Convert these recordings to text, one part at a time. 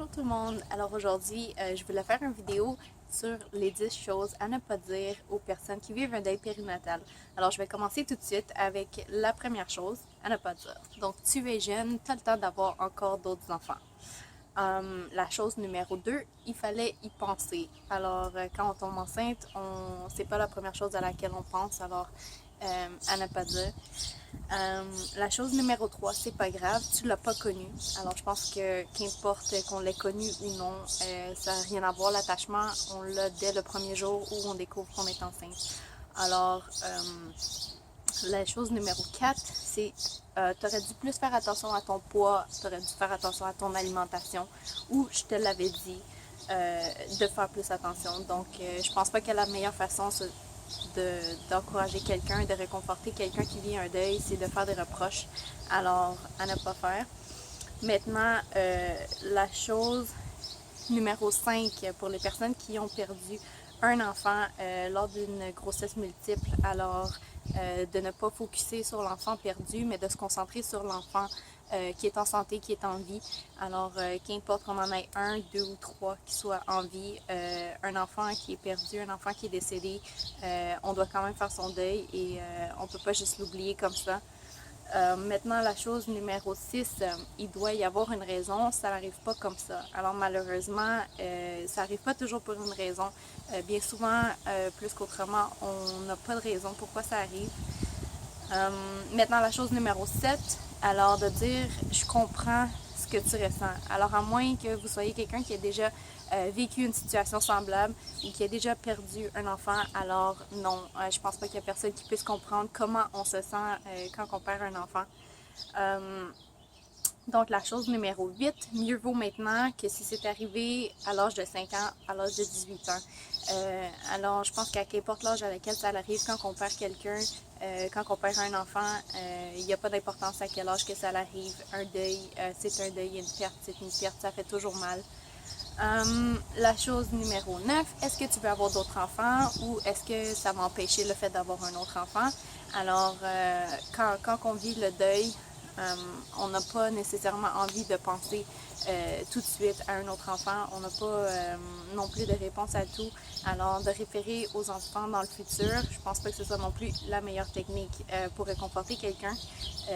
Bonjour tout le monde. Alors aujourd'hui, je voulais faire une vidéo sur les 10 choses à ne pas dire aux personnes qui vivent un deuil périnatal. Alors je vais commencer tout de suite avec la première chose à ne pas dire. Donc tu es jeune, tu as le temps d'avoir encore d'autres enfants. La chose numéro 2, il fallait y penser. Alors quand on tombe enceinte, c'est pas la première chose à laquelle on pense, alors à ne pas dire. La chose numéro 3, c'est pas grave, tu l'as pas connu. Alors je pense que qu'importe qu'on l'ait connu ou non, ça n'a rien à voir. L'attachement, on l'a dès le premier jour où on découvre qu'on est enceinte. Alors, la chose numéro 4, c'est tu aurais dû plus faire attention à ton poids, tu aurais dû faire attention à ton alimentation, ou je te l'avais dit de faire plus attention. Donc, je pense pas que la meilleure façon d'encourager quelqu'un, de réconforter quelqu'un qui vit un deuil, c'est de faire des reproches. Alors, à ne pas faire. Maintenant, la chose numéro 5 pour les personnes qui ont perdu un enfant lors d'une grossesse multiple. Alors, de ne pas focuser sur l'enfant perdu, mais de se concentrer sur l'enfant qui est en santé, qui est en vie. Alors, qu'importe qu'on en ait un, deux ou trois qui soient en vie, un enfant qui est perdu, un enfant qui est décédé, on doit quand même faire son deuil et on ne peut pas juste l'oublier comme ça. Maintenant, la chose numéro 6, il doit y avoir une raison, ça n'arrive pas comme ça. Alors malheureusement, ça n'arrive pas toujours pour une raison. Bien souvent, plus qu'autrement, on n'a pas de raison pourquoi ça arrive. Maintenant, la chose numéro 7, alors de dire « je comprends ce que tu ressens ». Alors à moins que vous soyez quelqu'un qui a déjà vécu une situation semblable ou qui a déjà perdu un enfant, alors non, je pense pas qu'il y a personne qui puisse comprendre comment on se sent quand on perd un enfant. Donc, la chose numéro 8, mieux vaut maintenant que si c'est arrivé à l'âge de 5 ans, à l'âge de 18 ans. Alors, je pense qu'à qu'importe l'âge à laquelle ça arrive, quand on perd quelqu'un, quand on perd un enfant, il n'y a pas d'importance à quel âge que ça arrive. Un deuil, c'est un deuil, une perte, c'est une perte, ça fait toujours mal. La chose numéro 9, est-ce que tu veux avoir d'autres enfants ou est-ce que ça va empêcher le fait d'avoir un autre enfant? Alors, quand on vit le deuil, on n'a pas nécessairement envie de penser tout de suite à un autre enfant. On n'a pas non plus de réponse à tout. Alors, de référer aux enfants dans le futur, je pense pas que ce soit non plus la meilleure technique pour réconforter quelqu'un.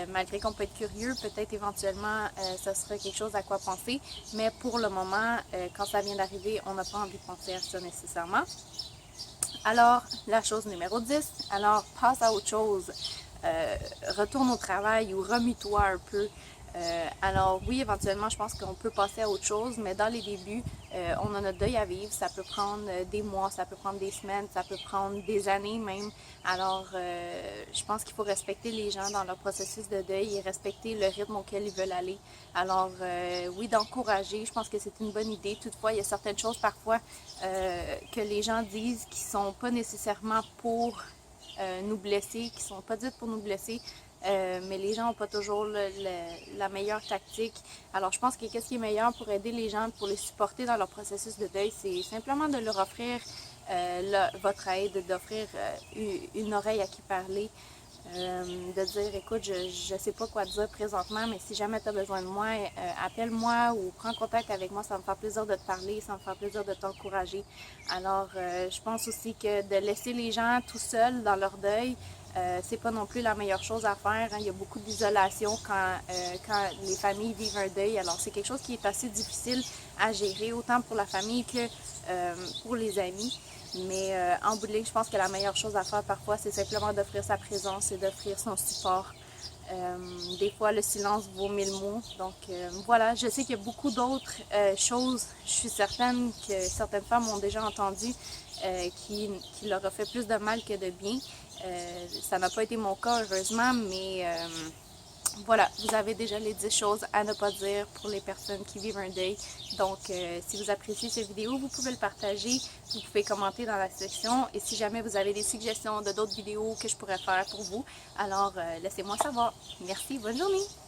Malgré qu'on peut être curieux, peut-être éventuellement, ça sera quelque chose à quoi penser. Mais pour le moment, quand ça vient d'arriver, on n'a pas envie de penser à ça nécessairement. Alors, la chose numéro 10, alors passe à autre chose. Retourne au travail ou remue-toi un peu. Alors oui, éventuellement, je pense qu'on peut passer à autre chose, mais dans les débuts, on a notre deuil à vivre. Ça peut prendre des mois, ça peut prendre des semaines, ça peut prendre des années même. Alors, je pense qu'il faut respecter les gens dans leur processus de deuil et respecter le rythme auquel ils veulent aller. Alors, oui, d'encourager, je pense que c'est une bonne idée. Toutefois, il y a certaines choses parfois que les gens disent qui sont pas nécessairement pour nous blesser, qui sont pas dites pour nous blesser, mais les gens n'ont pas toujours la meilleure tactique. Alors je pense que qu'est-ce qui est meilleur pour aider les gens, pour les supporter dans leur processus de deuil, c'est simplement de leur offrir votre aide, d'offrir une oreille à qui parler, de dire écoute, je sais pas quoi dire présentement, mais si jamais tu as besoin de moi, appelle-moi ou prends contact avec moi, ça va me faire plaisir de te parler, ça me fait plaisir de t'encourager. Alors, je pense aussi que de laisser les gens tout seuls dans leur deuil, c'est pas non plus la meilleure chose à faire. Hein. Il y a beaucoup d'isolation quand les familles vivent un deuil. Alors, c'est quelque chose qui est assez difficile à gérer, autant pour la famille que pour les amis. Mais en bout de ligne, je pense que la meilleure chose à faire parfois, c'est simplement d'offrir sa présence et d'offrir son support. Des fois, le silence vaut 1000 mots. Donc voilà, je sais qu'il y a beaucoup d'autres choses. Je suis certaine que certaines femmes ont déjà entendu qui leur a fait plus de mal que de bien. Ça n'a pas été mon cas, heureusement, mais voilà, vous avez déjà les 10 choses à ne pas dire pour les personnes qui vivent un deuil. Donc, si vous appréciez cette vidéo, vous pouvez le partager, vous pouvez commenter dans la section. Et si jamais vous avez des suggestions de d'autres vidéos que je pourrais faire pour vous, alors laissez-moi savoir. Merci, bonne journée!